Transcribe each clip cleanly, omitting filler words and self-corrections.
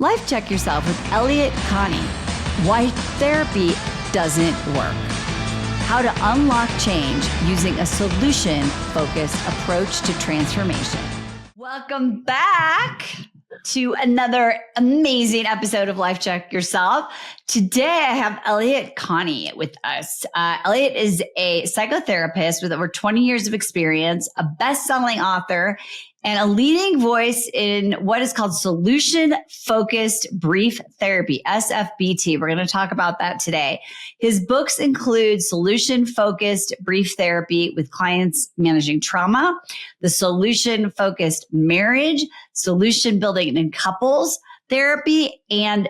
Life Check Yourself with Elliott, Connie. Why therapy doesn't work. How to unlock change using a solution-focused approach to transformation. Welcome back to another amazing episode of Life Check Yourself. Today, I have Elliott Connie with us. Elliott is a psychotherapist with over 20 years of experience, a best-selling author, and a leading voice in what is called solution-focused brief therapy, SFBT. We're going to talk about that today. His books include solution-focused brief therapy with clients managing trauma, the solution-focused marriage, solution building in couples therapy, and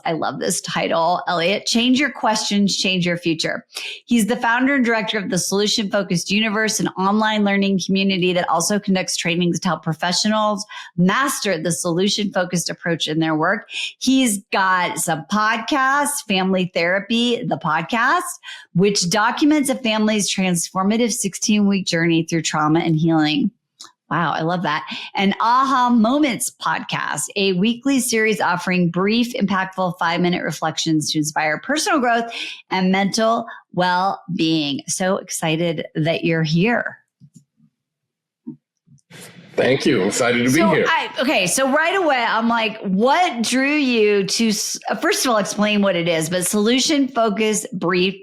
I love this title, Elliott, Change Your Questions, Change Your Future. He's the founder and director of the Solution Focused Universe, an online learning community that also conducts trainings to help professionals master the solution focused approach in their work. He's got some podcasts, Family Therapy, the podcast, which documents a family's transformative 16-week journey through trauma and healing. Wow, I love that. And Aha Moments podcast, a weekly series offering brief, impactful 5-minute reflections to inspire personal growth and mental well-being. So excited that you're here. Thank you. I'm excited to be here. So right away, I'm like, what drew you to, first of all, explain what it is, but solution-focused brief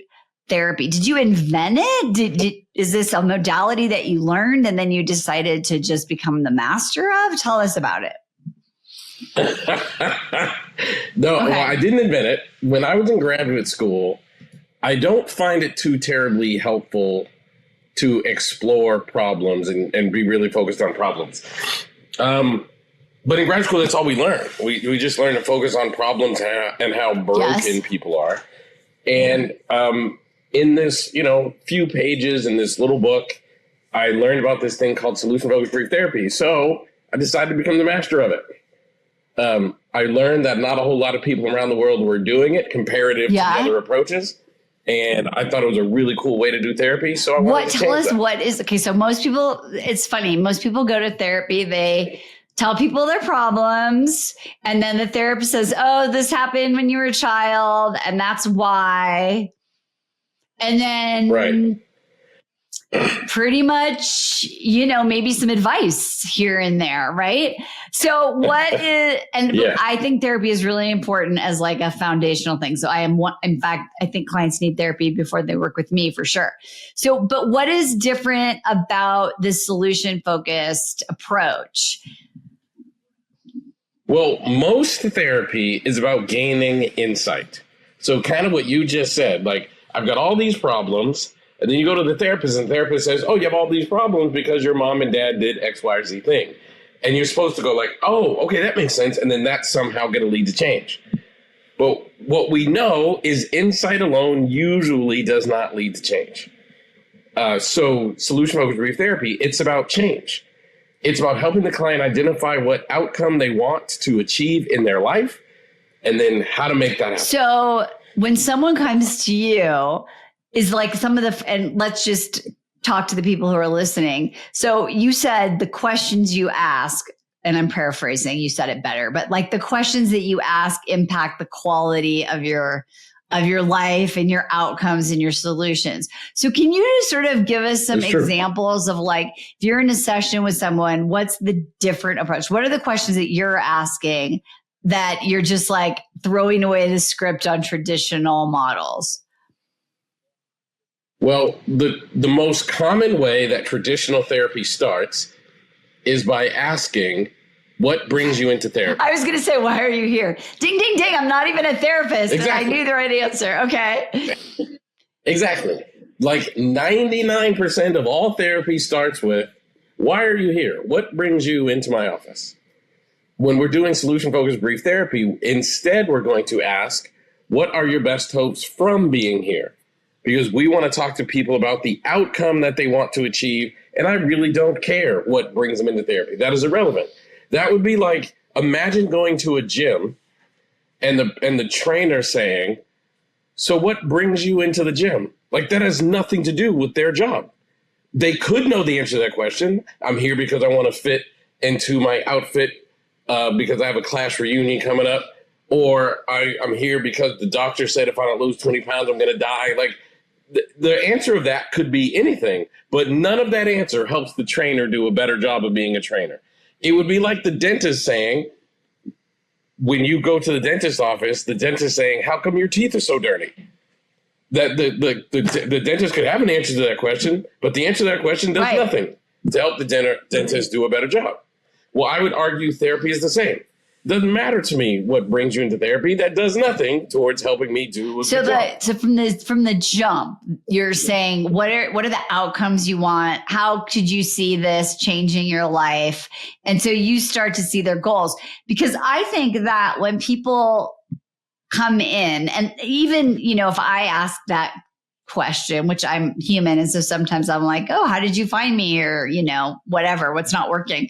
therapy. Did you invent it? Is this a modality that you learned and then you decided to just become the master of? Tell us about it. No, well, I didn't invent it. When I was in graduate school, I don't find it too terribly helpful to explore problems and be really focused on problems. But in grad school, that's all we learn. We just learn to focus on problems and how broken people are. And in this, few pages in this little book, I learned about this thing called solution-focused brief therapy. So I decided to become the master of it. I learned that not a whole lot of people around the world were doing it comparative to the other approaches. And I thought it was a really cool way to do therapy. So So most people, it's funny. Most people go to therapy. They tell people their problems. And then the therapist says, oh, this happened when you were a child. And that's why. And then pretty much, maybe some advice here and there, right? So I think therapy is really important as like a foundational thing. So in fact, I think clients need therapy before they work with me for sure. So, but what is different about this solution-focused approach? Well, most therapy is about gaining insight. So kind of what you just said, like, I've got all these problems, and then you go to the therapist, and the therapist says, oh, you have all these problems because your mom and dad did X, Y, or Z thing. And you're supposed to go like, oh, okay, that makes sense. And then that's somehow going to lead to change. But what we know is insight alone usually does not lead to change. So solution-focused brief therapy, it's about change. It's about helping the client identify what outcome they want to achieve in their life and then how to make that happen. So when someone comes to you, is like and let's just talk to the people who are listening. So you said the questions you ask, and I'm paraphrasing, you said it better, but like the questions that you ask impact the quality of your life and your outcomes and your solutions. So can you sort of give us some examples of like, if you're in a session with someone, what's the different approach? What are the questions that you're asking that you're just like throwing away the script on traditional models? Well, the most common way that traditional therapy starts is by asking, what brings you into therapy? I was going to say, why are you here? Ding, ding, ding. I'm not even a therapist. Exactly. And I knew the right answer. Okay. Exactly. Like 99% of all therapy starts with, why are you here? What brings you into my office? When we're doing solution-focused brief therapy, instead, we're going to ask, what are your best hopes from being here? Because we want to talk to people about the outcome that they want to achieve. And I really don't care what brings them into therapy. That is irrelevant. That would be like, imagine going to a gym and the trainer saying, so what brings you into the gym? Like, that has nothing to do with their job. They could know the answer to that question. I'm here because I want to fit into my outfit because I have a class reunion coming up, or I'm here because the doctor said if I don't lose 20 pounds, I'm going to die. Like the answer of that could be anything, but none of that answer helps the trainer do a better job of being a trainer. It would be like the dentist saying, when you go to the dentist's office, the dentist saying, how come your teeth are so dirty? That the dentist could have an answer to that question, but the answer to that question does nothing to help the dentist do a better job. Well, I would argue therapy is the same. Doesn't matter to me what brings you into therapy. That does nothing towards helping me do a good job. So from the jump, you're saying what are the outcomes you want? How could you see this changing your life? And so you start to see their goals, because I think that when people come in, and even, if I ask that question, which I'm human, and so sometimes I'm like, oh, how did you find me? Or, whatever, what's not working.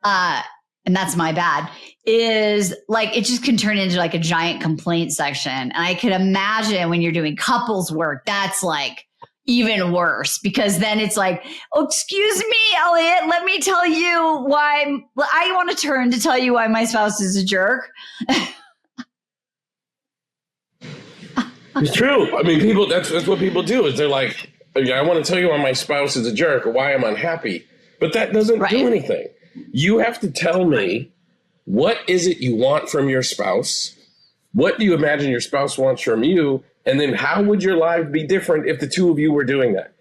And that's my bad, is like, it just can turn into like a giant complaint section. And I could imagine when you're doing couples work, that's like even worse, because then it's like, oh, excuse me, Elliott, let me tell you why I want to turn to tell you why my spouse is a jerk. It's true. I mean, people, that's what people do, is they're like, I want to tell you why my spouse is a jerk or why I'm unhappy, but that doesn't do anything. You have to tell me, what is it you want from your spouse? What do you imagine your spouse wants from you? And then how would your life be different if the two of you were doing that?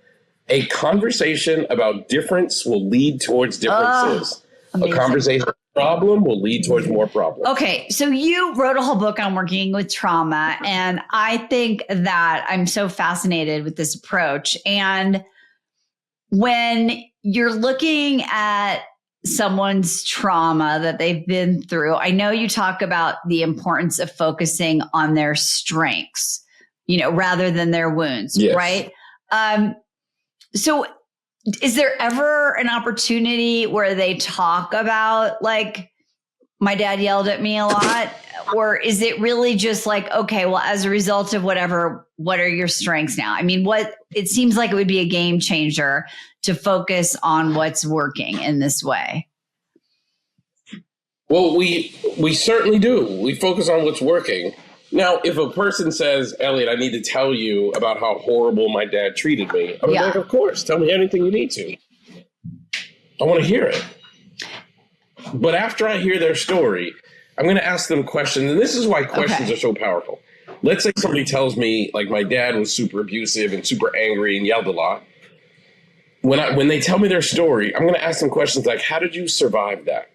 A conversation about difference will lead towards differences. A conversation about problem will lead towards more problems. Okay, so you wrote a whole book on working with trauma, and I think that I'm so fascinated with this approach. And when you're looking at someone's trauma that they've been through, I know you talk about the importance of focusing on their strengths, rather than their wounds, right? So is there ever an opportunity where they talk about, like, my dad yelled at me a lot? Or is it really just like, okay, well, as a result of whatever, what are your strengths now? I mean, it seems like it would be a game changer to focus on what's working in this way. Well, we certainly do. We focus on what's working. Now, if a person says, Elliott, I need to tell you about how horrible my dad treated me, I'm like, of course, tell me anything you need to. I want to hear it. But after I hear their story, I'm going to ask them questions. And this is why questions are so powerful. Let's say somebody tells me, like, my dad was super abusive and super angry and yelled a lot. When they tell me their story, I'm going to ask them questions like, how did you survive that?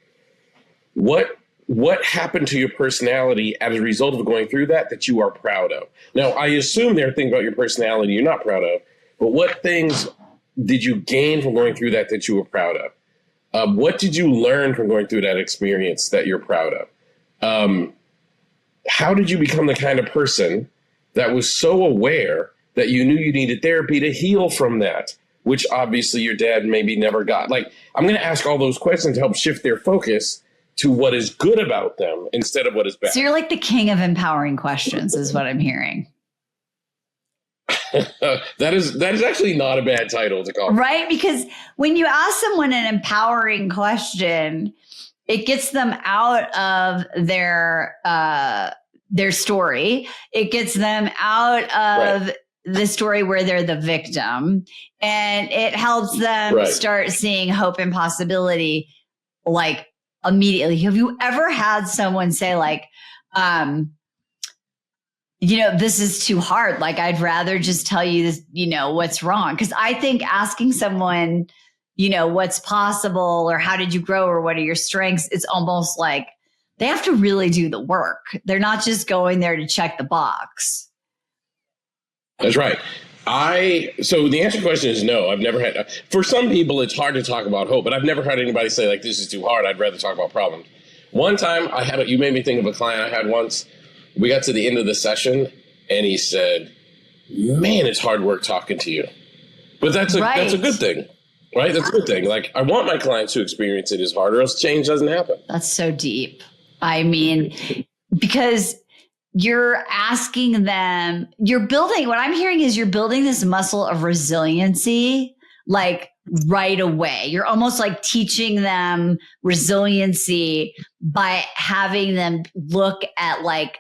What happened to your personality as a result of going through that you are proud of? Now, I assume there are things about your personality you're not proud of, but what things did you gain from going through that you were proud of? What did you learn from going through that experience that you're proud of? How did you become the kind of person that was so aware that you knew you needed therapy to heal from that, which obviously your dad maybe never got? Like, I'm going to ask all those questions to help shift their focus to what is good about them instead of what is bad. So you're like the king of empowering questions is what I'm hearing. That is actually not a bad title to call. Right? Because when you ask someone an empowering question, it gets them out of their story. It gets them out of the story where they're the victim, and it helps them start seeing hope and possibility, like, immediately. Have you ever had someone say, like, this is too hard. Like, I'd rather just tell you this, what's wrong. Because I think asking someone, what's possible, or how did you grow, or what are your strengths, it's almost like they have to really do the work. They're not just going there to check the box. That's right. So the answer to the question is no. I've never had, for some people, it's hard to talk about hope, but I've never heard anybody say, like, this is too hard. I'd rather talk about problems. One time you made me think of a client I had once. We got to the end of the session and he said, man, it's hard work talking to you. But that's a good thing, right? That's a good thing. Like, I want my clients to experience it as hard, or else change doesn't happen. That's so deep. I mean, because you're asking them, what I'm hearing is you're building this muscle of resiliency. Like, right away. You're almost like teaching them resiliency by having them look at like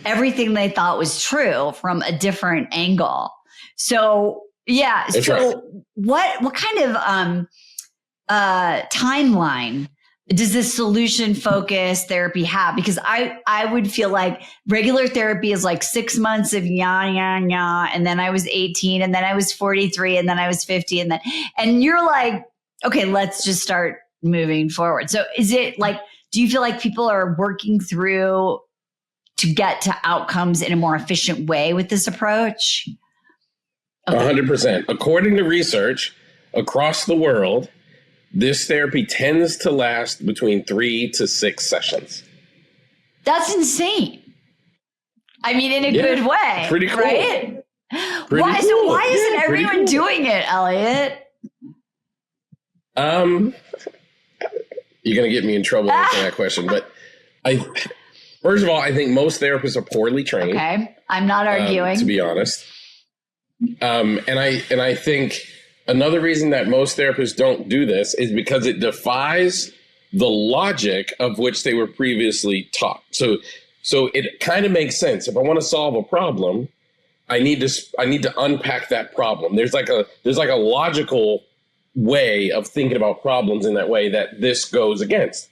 everything they thought was true from a different angle. So yeah. That's so right. what kind of timeline does this solution focused therapy have? Because I would feel like regular therapy is like 6 months of and then I was 18 and then I was 43 and then I was 50 and you're like, okay, let's just start moving forward. So is it like, do you feel like people are working through to get to outcomes in a more efficient way with this approach? Okay. 100%. According to research across the world, this therapy tends to last between 3 to 6 sessions. That's insane. I mean, in a good way. Pretty cool. Right? Pretty why? Cool. So why isn't everyone cool. doing it, Elliott? You're going to get me in trouble answering that question, but first of all, I think most therapists are poorly trained. Okay, I'm not arguing. To be honest. And I think another reason that most therapists don't do this is because it defies the logic of which they were previously taught. So it kind of makes sense. If I want to solve a problem, I need to unpack that problem. There's like a logical way of thinking about problems in that way that this goes against.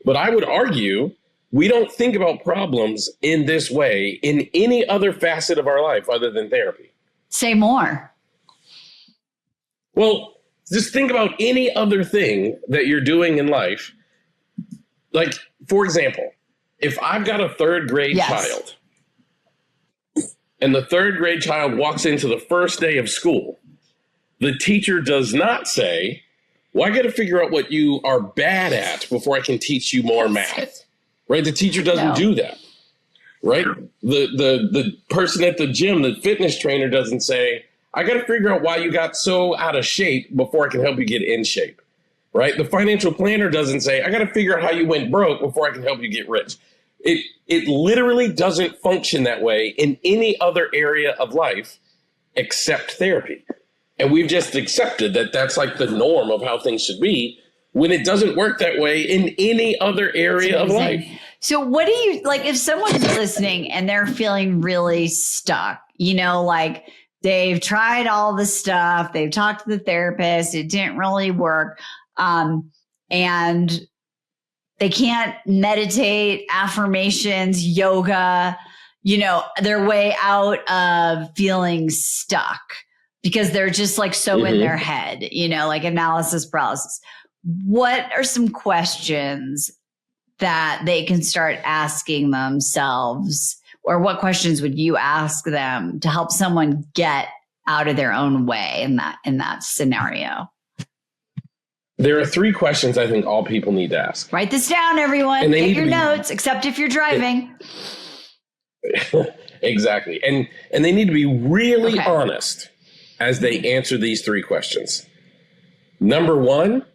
But I would argue we don't think about problems in this way in any other facet of our life other than therapy. Say more. Well, just think about any other thing that you're doing in life. Like, for example, if I've got a third grade child and the third grade child walks into the first day of school, the teacher does not say, well, I got to figure out what you are bad at before I can teach you more math, right? The teacher doesn't do that, right? The person at the gym, the fitness trainer doesn't say, I got to figure out why you got so out of shape before I can help you get in shape, right? The financial planner doesn't say, I got to figure out how you went broke before I can help you get rich. It literally doesn't function that way in any other area of life except therapy. And we've just accepted that that's like the norm of how things should be when it doesn't work that way in any other area of life. So what do you, like, if someone's listening and they're feeling really stuck, like they've tried all the stuff, they've talked to the therapist, it didn't really work, and they can't meditate, affirmations, yoga, their way out of feeling stuck because they're just like so in their head, like analysis paralysis. What are some questions that they can start asking themselves, or what questions would you ask them to help someone get out of their own way in that scenario? There are 3 questions I think all people need to ask. Write this down, everyone. Get your notes, except if you're driving. Exactly. And they need to be really honest as they answer these 3 questions. Number 1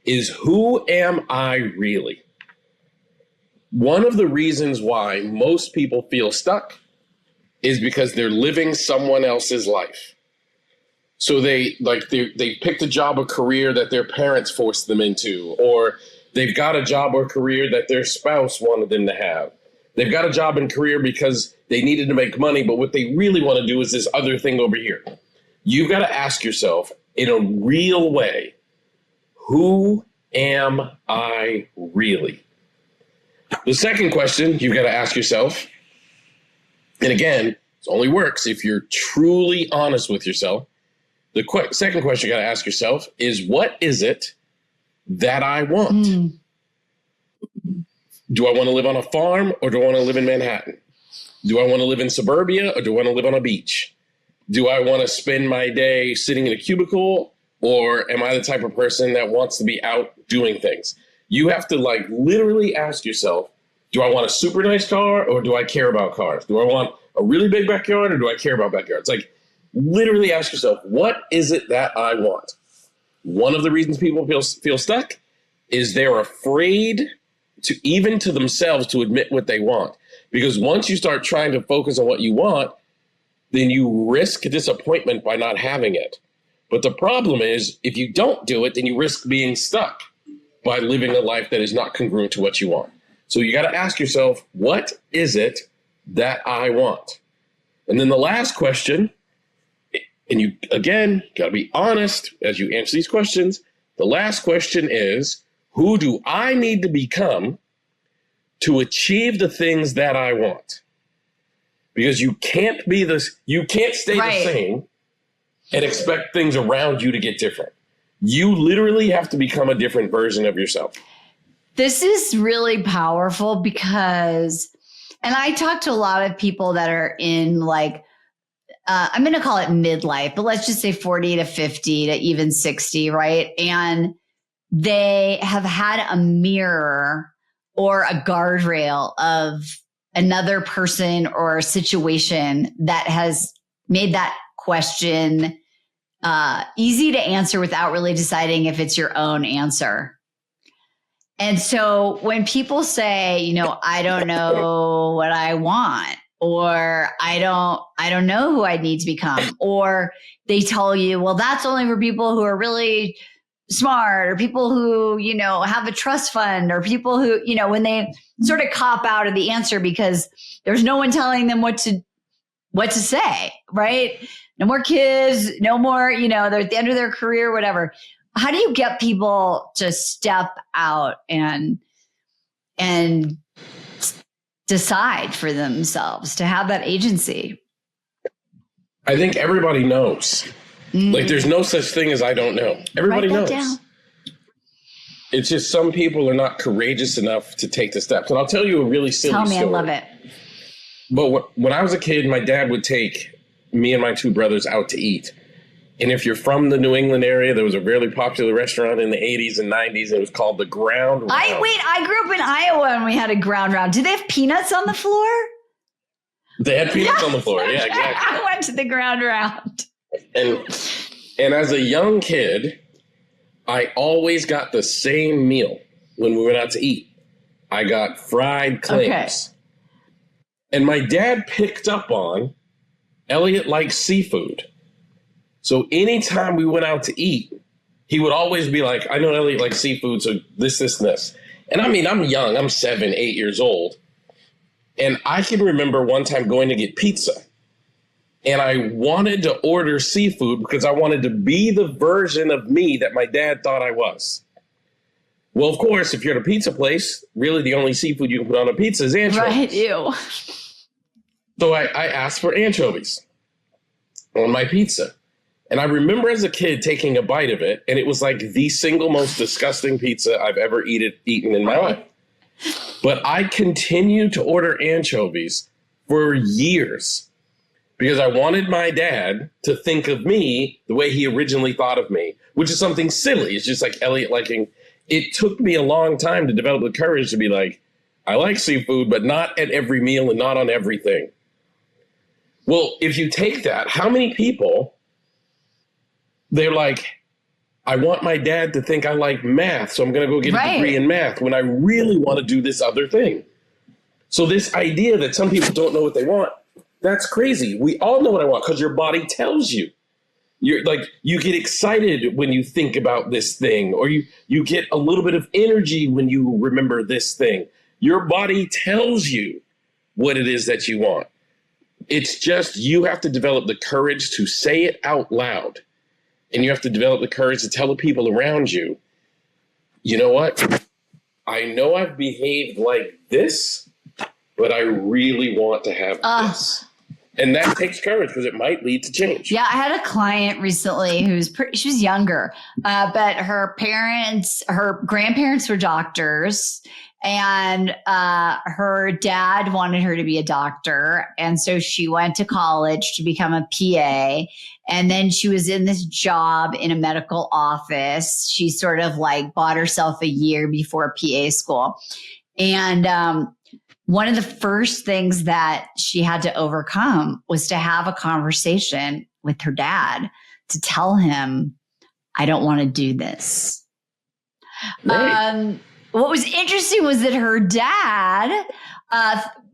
is, who am I really? One of the reasons why most people feel stuck is because they're living someone else's life. So they picked a job or career that their parents forced them into, or they've got a job or career that their spouse wanted them to have. They've got a job and career because they needed to make money, but what they really want to do is this other thing over here. You've got to ask yourself in a real way, who am I really? The second question you've got to ask yourself, and again, it only works if you're truly honest with yourself. The second question you got to ask yourself is, what is it that I want? Do I want to live on a farm, or do I want to live in Manhattan? Do I want to live in suburbia, or do I want to live on a beach? Do I want to spend my day sitting in a cubicle, or am I the type of person that wants to be out doing things? You have to literally ask yourself, do I want a super nice car, or do I care about cars? Do I want a really big backyard, or do I care about backyards? Literally ask yourself, what is it that I want? One of the reasons people feel stuck is they're afraid to themselves to admit what they want. Because once you start trying to focus on what you want, then you risk disappointment by not having it. But the problem is, if you don't do it, then you risk being stuck by living a life that is not congruent to what you want. So you got to ask yourself, what is it that I want? And then the last question, and you, again, got to be honest as you answer these questions. The last question is, who do I need to become to achieve the things that I want? Because you can't stay the same and expect things around you to get different. You literally have to become a different version of yourself. This is really powerful because, and I talk to a lot of people that are in like, I'm going to call it midlife, but let's just say 40 to 50 to even 60, right? And they have had a mirror or a guardrail of another person or a situation that has made that question easy to answer without really deciding if it's your own answer. And so when people say, you know, I don't know what I want, or I don't know who I need to become, or they tell you, well, that's only for people who are really smart, or people who, you know, have a trust fund, or people who, you know, when they sort of cop out of the answer because there's no one telling them what to say, right? No more kids, no more, you know, they're at the end of their career, whatever. How do you get people to step out and decide for themselves, to have that agency? I think everybody knows. Like, there's no such thing as I don't know. Everybody knows. Down. It's just some people are not courageous enough to take the steps. And I'll tell you a really silly story. Tell me, I love it. But when I was a kid, my dad would take me and my two brothers out to eat. And if you're from the New England area, there was a really popular restaurant in the 80s and 90s. It was called the Ground Round. I grew up in Iowa and we had a Ground Round. Did they have peanuts on the floor? They had peanuts on the floor. Yeah, exactly. I went to the Ground Round. And as a young kid, I always got the same meal when we went out to eat. I got fried clams. Okay. And my dad picked up on Elliott likes seafood. So anytime we went out to eat, he would always be like, I know Elliott likes seafood, so this, and this. And I mean, I'm young. I'm 7, 8 years old. And I can remember one time going to get pizza. And I wanted to order seafood because I wanted to be the version of me that my dad thought I was. Well, of course, if you're at a pizza place, really the only seafood you can put on a pizza is anchovies. Right, ew. So I asked for anchovies on my pizza. And I remember as a kid taking a bite of it, and it was like the single most disgusting pizza I've ever eaten in my life. But I continued to order anchovies for years because I wanted my dad to think of me the way he originally thought of me, which is something silly. It's just like Elliott liking. It took me a long time to develop the courage to be like, I like seafood, but not at every meal and not on everything. Well, if you take that, how many people, they're like, I want my dad to think I like math, so I'm going to go get a degree in math when I really want to do this other thing. So this idea that some people don't know what they want, that's crazy. We all know what I want because your body tells you. You're like, you get excited when you think about this thing, or you get a little bit of energy when you remember this thing. Your body tells you what it is that you want. It's just you have to develop the courage to say it out loud. And you have to develop the courage to tell the people around you, you know what? I know I've behaved like this, but I really want to have this. And that takes courage because it might lead to change. Yeah, I had a client recently she was younger, but her grandparents were doctors. And her dad wanted her to be a doctor. And so she went to college to become a PA. And then she was in this job in a medical office. She sort of like bought herself a year before PA school. And one of the first things that she had to overcome was to have a conversation with her dad to tell him, I don't want to do this. Right. What was interesting was that her dad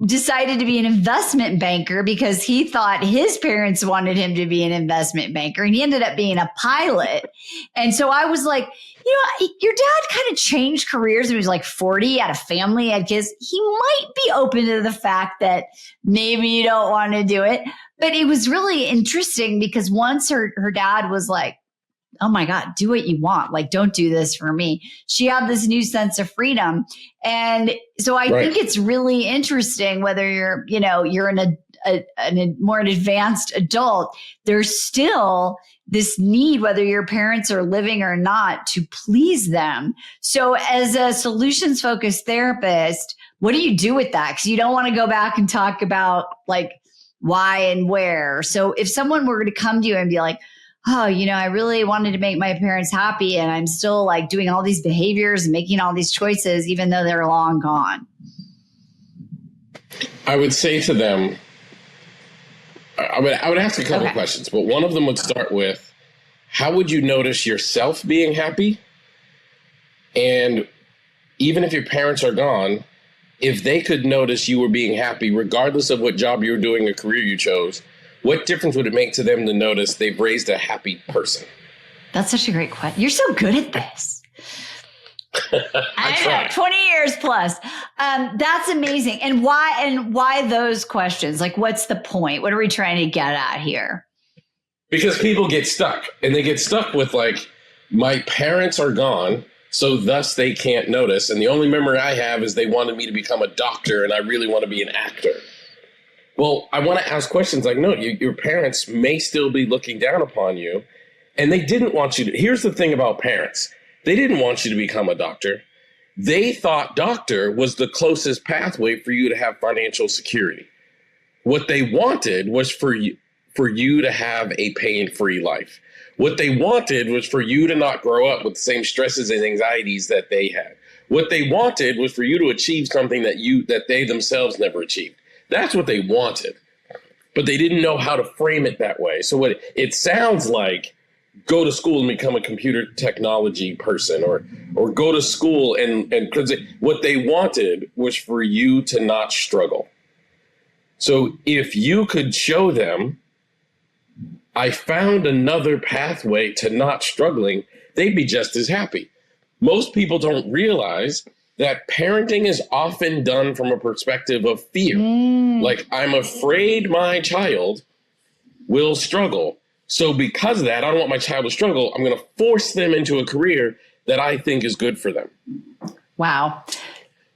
decided to be an investment banker because he thought his parents wanted him to be an investment banker, and he ended up being a pilot. And so I was like, your dad kind of changed careers when he was like 40, had a family, had kids. He might be open to the fact that maybe you don't want to do it. But it was really interesting because once her dad was like, oh my God, do what you want. Like, don't do this for me. She had this new sense of freedom. And so I think it's really interesting whether you're a more advanced adult, there's still this need, whether your parents are living or not, to please them. So as a solutions focused therapist, what do you do with that? Because you don't want to go back and talk about like why and where. So if someone were to come to you and be like, oh, I really wanted to make my parents happy and I'm still like doing all these behaviors and making all these choices, even though they're long gone. I would say to them, I would ask a couple questions, but one of them would start with, how would you notice yourself being happy? And even if your parents are gone, if they could notice you were being happy, regardless of what job you were doing or career you chose, what difference would it make to them to notice they've raised a happy person? That's such a great question. You're so good at this. I know, 20 years plus. That's amazing. And why those questions? Like, what's the point? What are we trying to get at here? Because people get stuck, and they get stuck with like, my parents are gone, so thus they can't notice. And the only memory I have is they wanted me to become a doctor and I really want to be an actor. Well, I want to ask questions like, no, your parents may still be looking down upon you, and they didn't want you to. Here's the thing about parents. They didn't want you to become a doctor. They thought doctor was the closest pathway for you to have financial security. What they wanted was for you to have a pain-free life. What they wanted was for you to not grow up with the same stresses and anxieties that they had. What they wanted was for you to achieve something that they themselves never achieved. That's what they wanted, but they didn't know how to frame it that way. So what it sounds like, go to school and become a computer technology person, or go to school and because what they wanted was for you to not struggle. So if you could show them, I found another pathway to not struggling, they'd be just as happy. Most people don't realize that parenting is often done from a perspective of fear. Like, I'm afraid my child will struggle. So because of that, I don't want my child to struggle. I'm going to force them into a career that I think is good for them. Wow.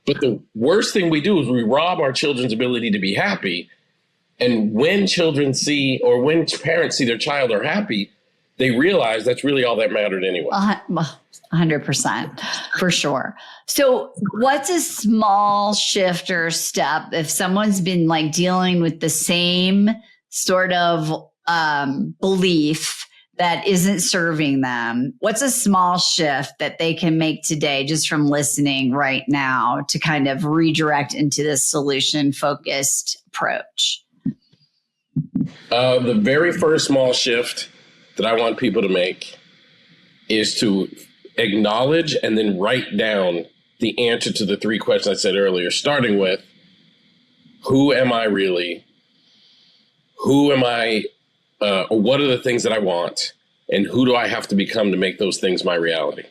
But the worst thing we do is we rob our children's ability to be happy. And when children see, or when parents see their child are happy, they realize that's really all that mattered anyway. 100%, for sure. So what's a small shift or step if someone's been like dealing with the same sort of belief that isn't serving them? What's a small shift that they can make today just from listening right now to kind of redirect into this solution-focused approach? The very first small shift that I want people to make is to acknowledge and then write down the answer to the three questions I said earlier, starting with, who am I really? Who am I? What are the things that I want? And who do I have to become to make those things my reality?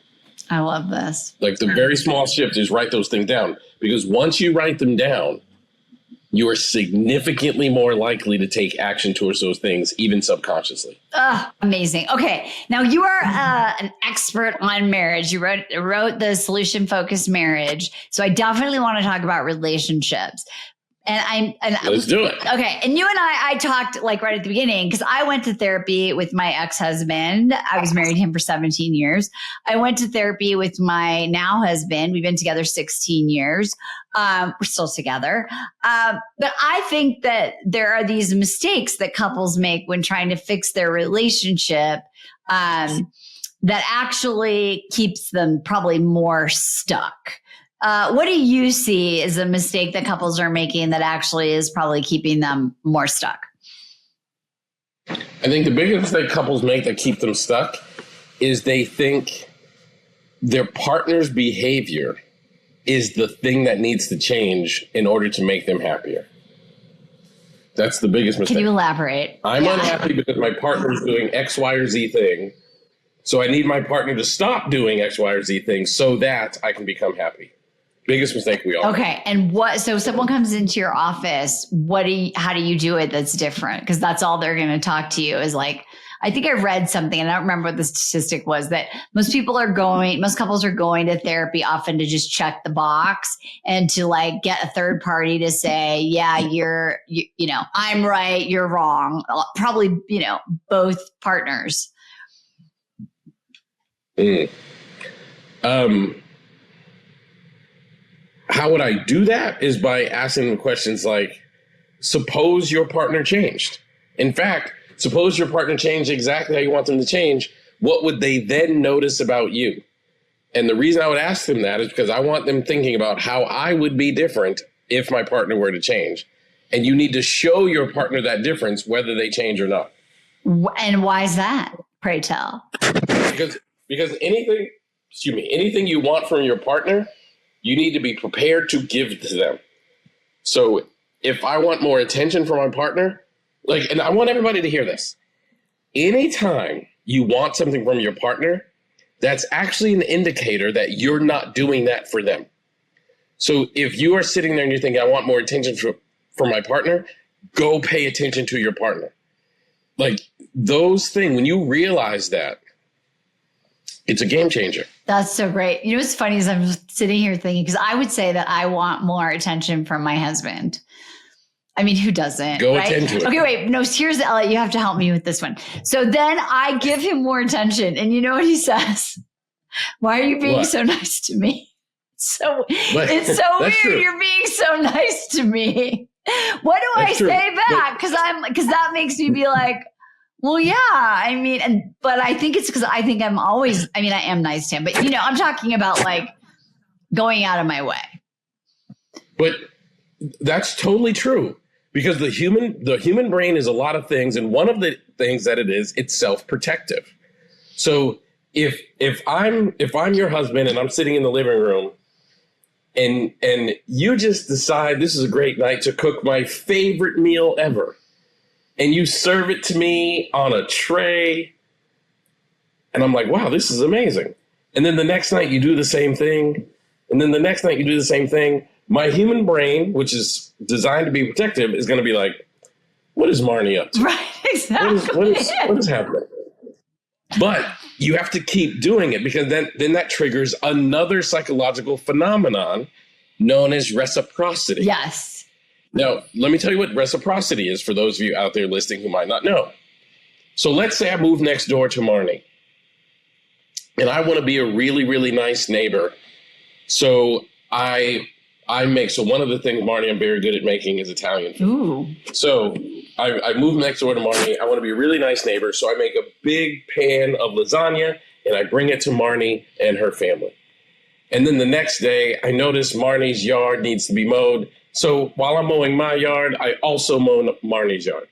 I love this. Like, the very small shift is write those things down, because once you write them down, you are significantly more likely to take action towards those things, even subconsciously. Amazing. Okay. Now, you are an expert on marriage. You wrote the Solution Focused Marriage. So I definitely want to talk about relationships. Let's do it. Okay. And you and I talked like right at the beginning, because I went to therapy with my ex-husband. I was married to him for 17 years. I went to therapy with my now husband. We've been together 16 years. We're still together. But I think that there are these mistakes that couples make when trying to fix their relationship that actually keeps them probably more stuck. What do you see as a mistake that couples are making that actually is probably keeping them more stuck? I think the biggest mistake couples make that keep them stuck is they think their partner's behavior is the thing that needs to change in order to make them happier. That's the biggest mistake. Can you elaborate? I'm unhappy because my partner is doing X, Y, or Z thing. So I need my partner to stop doing X, Y, or Z things so that I can become happy. Biggest mistake we all Okay. make. And so someone comes into your office, how do you do it that's different? Because that's all they're going to talk to you is like, I think I read something, and I don't remember what the statistic was, that most couples are going to therapy often to just check the box and to like get a third party to say, yeah, I'm right, you're wrong. Probably, both partners. How would I do that is by asking them questions like, suppose your partner changed. In fact, suppose your partner changed exactly how you want them to change. What would they then notice about you? And the reason I would ask them that is because I want them thinking about how I would be different if my partner were to change. And you need to show your partner that difference, whether they change or not. And why is that? Pray tell. Because anything you want from your partner, you need to be prepared to give to them. So if I want more attention from my partner, and I want everybody to hear this. Anytime you want something from your partner, that's actually an indicator that you're not doing that for them. So if you are sitting there and you're thinking, I want more attention from my partner, go pay attention to your partner. Like those things, when you realize that, it's a game changer. That's so great. You know what's funny is I'm sitting here thinking, because I would say that I want more attention from my husband. I mean, who doesn't? Go attend to it. Okay, wait. No, here's Elliott. You have to help me with this one. So then I give him more attention. And you know what he says? Why are you being so nice to me? It's so weird. True. You're being so nice to me. What do I say back? Because that makes me be like, well, yeah, I mean, but I think it's because I think I am nice to him, but I'm talking about like going out of my way. But that's totally true because the human brain is a lot of things. And one of the things that it's self-protective. So if I'm your husband and I'm sitting in the living room and you just decide this is a great night to cook my favorite meal ever, and you serve it to me on a tray, and I'm like, wow, this is amazing. And then the next night you do the same thing. And then the next night you do the same thing. My human brain, which is designed to be protective, is going to be like, what is Marni up to? Right, exactly. What is happening? But you have to keep doing it because then that triggers another psychological phenomenon known as reciprocity. Yes. Now, let me tell you what reciprocity is for those of you out there listening who might not know. So let's say I move next door to Marni and I want to be a really, really nice neighbor. So one of the things, Marni, I'm very good at making is Italian food. Ooh. So I move next door to Marni. I want to be a really nice neighbor. So I make a big pan of lasagna and I bring it to Marni and her family. And then the next day I notice Marni's yard needs to be mowed. So while I'm mowing my yard, I also mow Marni's yard.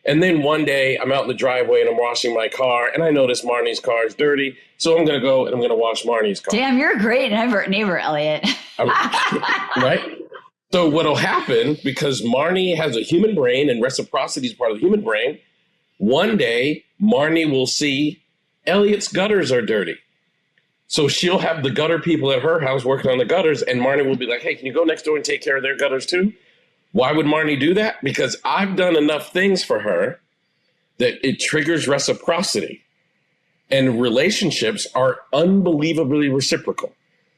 And then one day I'm out in the driveway and I'm washing my car and I notice Marni's car is dirty. So I'm going to go and I'm going to wash Marni's car. Damn, you're a great neighbor, Elliott. Right? So what'll happen, because Marni has a human brain and reciprocity is part of the human brain, one day Marni will see Elliott's gutters are dirty. So she'll have the gutter people at her house working on the gutters, and Marni will be like, hey, can you go next door and take care of their gutters too? Why would Marni do that? Because I've done enough things for her that it triggers reciprocity. And relationships are unbelievably reciprocal.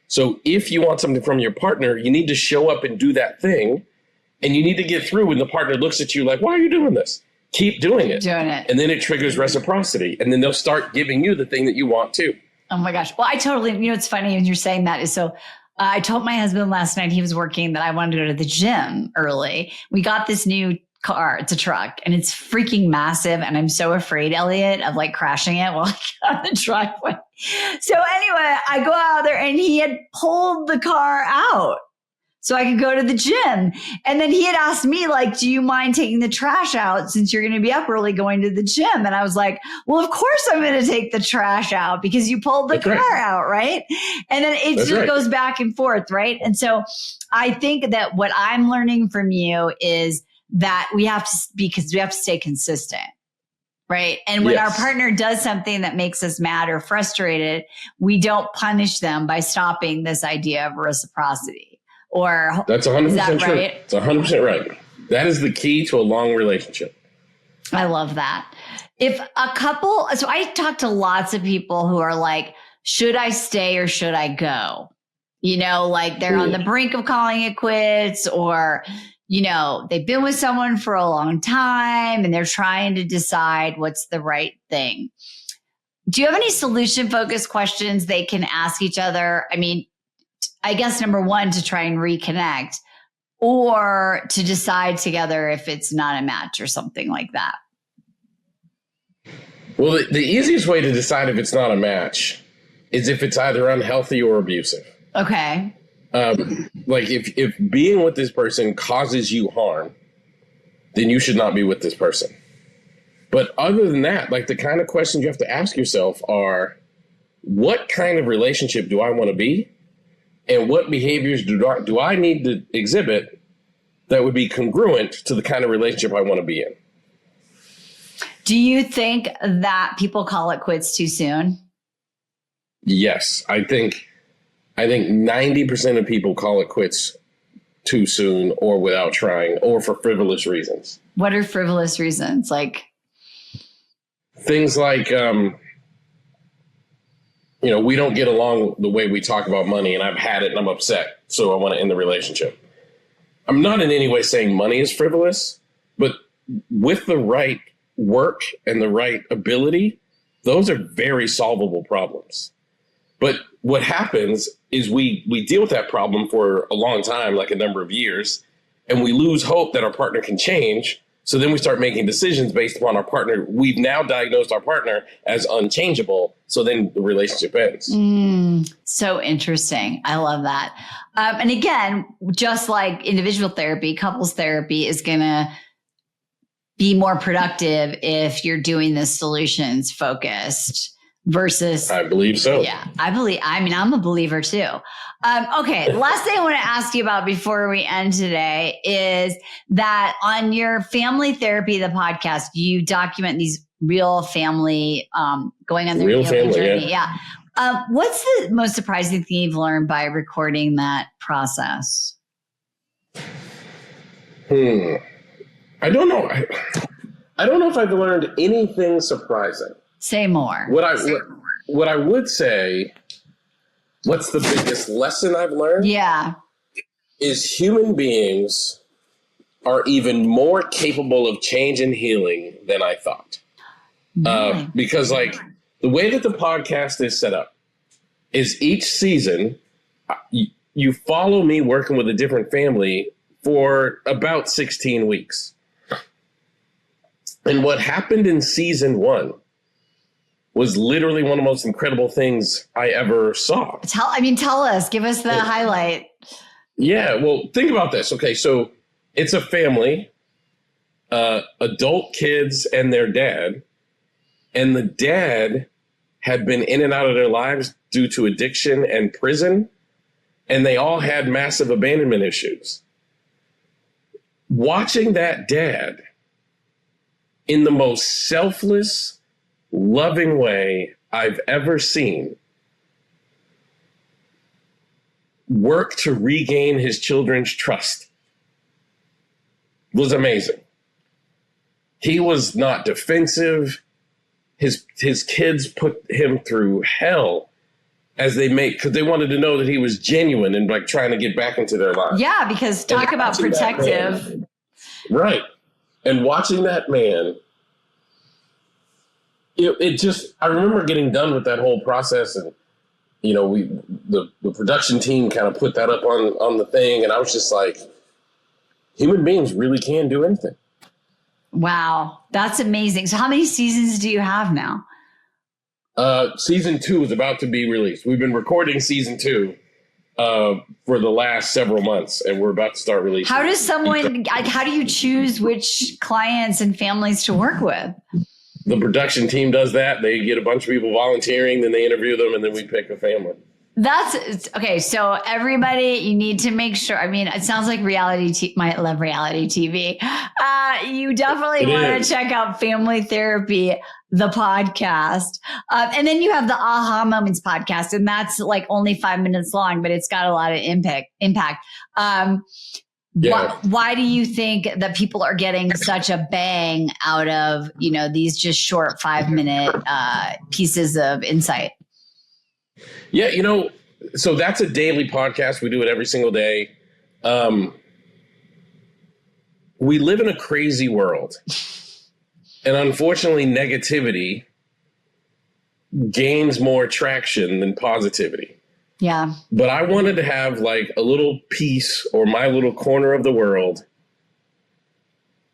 So if you want something from your partner, you need to show up and do that thing. And you need to get through when the partner looks at you like, why are you doing this? Keep doing it. And then it triggers reciprocity. And then they'll start giving you the thing that you want too. Oh my gosh. Well, it's funny when you're saying that is so I told my husband last night, he was working, that I wanted to go to the gym early. We got this new car. It's a truck and it's freaking massive. And I'm so afraid, Elliott, of like crashing it while I get on the driveway. So anyway, I go out there and he had pulled the car out. so I could go to the gym. And then he had asked me, like, do you mind taking the trash out since you're going to be up early going to the gym? And I was like, well, of course I'm going to take the trash out because you pulled the car out, right? And then it just goes back and forth, right? And so I think that what I'm learning from you is that we have to stay consistent. Right. And when our partner does something that makes us mad or frustrated, we don't punish them by stopping this idea of reciprocity. Or that's 100% true. Right? It's 100% right. That is the key to a long relationship. I love that. If a couple, so I talk to lots of people who are like, should I stay or should I go? You know, like they're on the brink of calling it quits, or you know, they've been with someone for a long time and they're trying to decide what's the right thing. Do you have any solution-focused questions they can ask each other? I mean, I guess number one, to try and reconnect, or to decide together if it's not a match or something like that. Well, the easiest way to decide if it's not a match is if it's either unhealthy or abusive. Okay. Like if being with this person causes you harm, then you should not be with this person. But other than that, like the kind of questions you have to ask yourself are, what kind of relationship do I want to be? And what behaviors do I need to exhibit that would be congruent to the kind of relationship I want to be in? Do you think that people call it quits too soon? Yes, I think 90% of people call it quits too soon, or without trying, or for frivolous reasons. What are frivolous reasons? Like things like, we don't get along the way we talk about money, and I've had it and I'm upset, so I want to end the relationship. I'm not in any way saying money is frivolous, but with the right work and the right ability, those are very solvable problems. But what happens is we deal with that problem for a long time, like a number of years, and we lose hope that our partner can change. So then we start making decisions based upon our partner. We've now diagnosed our partner as unchangeable. So then the relationship ends. So interesting. I love that. And again, just like individual therapy, couples therapy is going to be more productive if you're doing this solutions focused versus. I believe so. Yeah, I'm a believer too. Okay. Last thing I want to ask you about before we end today is that on your family therapy, the podcast, you document these real family, going on their real family journey. Yeah. What's the most surprising thing you've learned by recording that process? I don't know. I don't know if I've learned anything surprising. Say more. What I would say, what's the biggest lesson I've learned? Yeah. Is human beings are even more capable of change and healing than I thought. Really? Because like the way that the podcast is set up is each season, you follow me working with a different family for about 16 weeks. And what happened in season 1 was literally one of the most incredible things I ever saw. Tell us, give us the highlight. Yeah, well, think about this. Okay, so it's a family, adult kids and their dad, and the dad had been in and out of their lives due to addiction and prison, and they all had massive abandonment issues. Watching that dad in the most selfless, loving way I've ever seen work to regain his children's trust was amazing. He was not defensive. His kids put him through hell because they wanted to know that he was genuine and like trying to get back into their lives. Yeah, because talk about protective. Right. And watching that man, it just, I remember getting done with that whole process, and the production team kind of put that up on the thing, and I was just like, human beings really can do anything. Wow, that's amazing. So how many seasons do you have now? Season 2 is about to be released. We've been recording season 2, for the last several months, and we're about to start releasing. How do you choose which clients and families to work with? The production team does that. They get a bunch of people volunteering, then they interview them, and then we pick a family. That's okay. So everybody, you need to make sure. I mean, it sounds like might love reality TV. You definitely want to check out Family Therapy, the podcast. And then you have the Aha Moments podcast, and that's like only 5 minutes long, but it's got a lot of impact. Why do you think that people are getting such a bang out of, these just short 5-minute pieces of insight? Yeah, so that's a daily podcast. We do it every single day. We live in a crazy world. And unfortunately, negativity gains more traction than positivity. Yeah. But I wanted to have like a little piece or my little corner of the world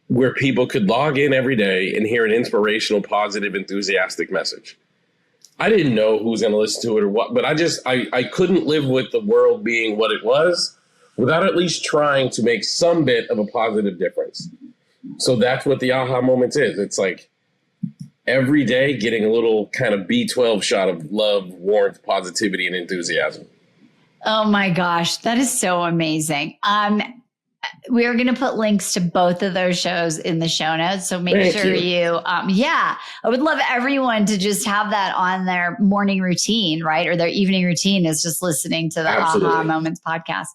where people could log in every day and hear an inspirational, positive, enthusiastic message. I didn't know who was going to listen to it or what, but I couldn't live with the world being what it was without at least trying to make some bit of a positive difference. So that's what the Aha Moments is. It's like every day getting a little kind of B12 shot of love, warmth, positivity, and enthusiasm. Oh my gosh, that is so amazing. We are going to put links to both of those shows in the show notes. So make sure you I would love everyone to just have that on their morning routine, right? Or their evening routine is just listening to the Aha Moments podcast.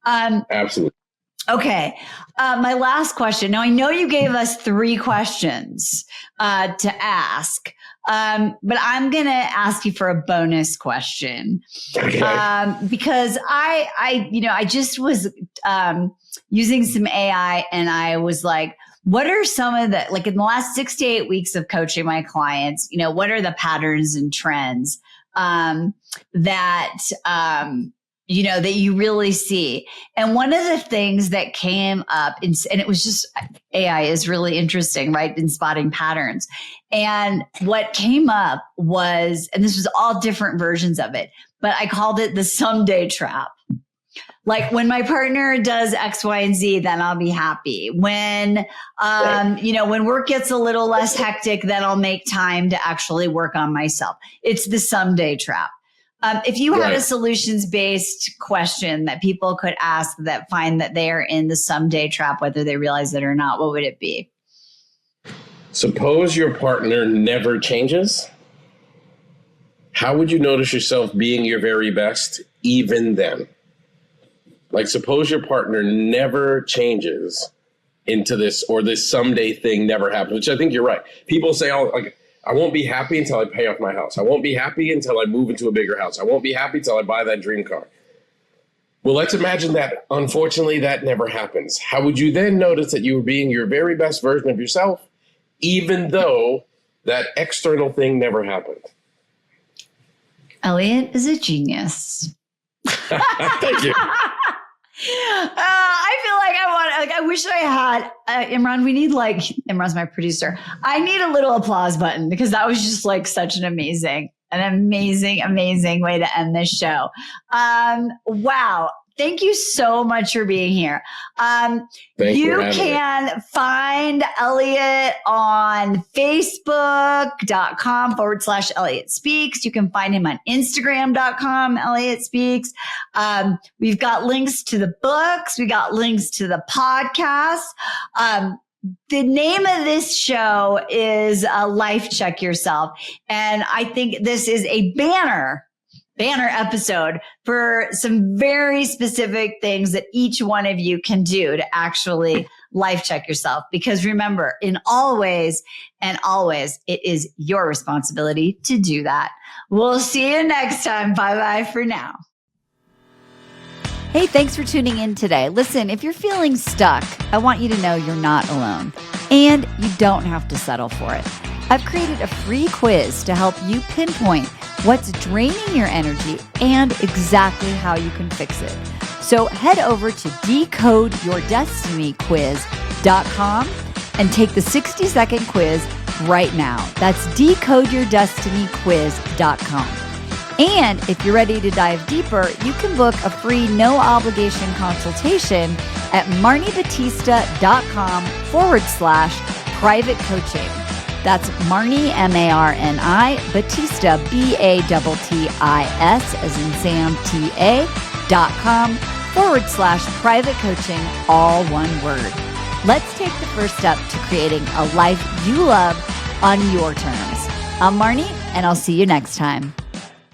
Absolutely. Okay. My last question. Now, I know you gave us 3 questions to ask, but I'm going to ask you for a bonus question. Okay. Because I just was using some AI, and I was like, what are some of the, like in the last 6 to 8 weeks of coaching my clients, what are the patterns and trends that you really see? And one of the things that came up, and it was just, AI is really interesting, right? In spotting patterns. And what came up was, and this was all different versions of it, but I called it the someday trap. Like when my partner does X, Y, and Z, then I'll be happy. When, when work gets a little less hectic, then I'll make time to actually work on myself. It's the someday trap. If you had a solutions-based question that people could ask that find that they are in the someday trap, whether they realize it or not, what would it be? Suppose your partner never changes. How would you notice yourself being your very best even then? Like, suppose your partner never changes into this, or this someday thing never happens, which I think you're right. People say, I won't be happy until I pay off my house. I won't be happy until I move into a bigger house. I won't be happy until I buy that dream car. Well, let's imagine that, unfortunately, that never happens. How would you then notice that you were being your very best version of yourself, even though that external thing never happened? Elliott is a genius. Thank you. I feel like I wish I had Imran. We need Imran's my producer. I need a little applause button because that was just like such an amazing way to end this show. Wow. Thank you so much for being here. You can find Elliott on Facebook.com/Elliott Speaks. You can find him on Instagram.com, Elliott Speaks. We've got links to the books. We got links to the podcast. The name of this show is Life Check Yourself. And I think this is a banner episode for some very specific things that each one of you can do to actually life check yourself. Because remember, in all ways and always, it is your responsibility to do that. We'll see you next time. Bye-bye for now. Hey, thanks for tuning in today. Listen, if you're feeling stuck, I want you to know you're not alone. And you don't have to settle for it. I've created a free quiz to help you pinpoint what's draining your energy and exactly how you can fix it. So head over to decodeyourdestinyquiz.com and take the 60-second quiz right now. That's decodeyourdestinyquiz.com. And if you're ready to dive deeper, you can book a free no obligation consultation at marnibattista.com/private coaching. That's Marni, Marni, Battista, Battis, as in Sam, TA.com/private coaching, all one word. Let's take the first step to creating a life you love on your terms. I'm Marni, and I'll see you next time.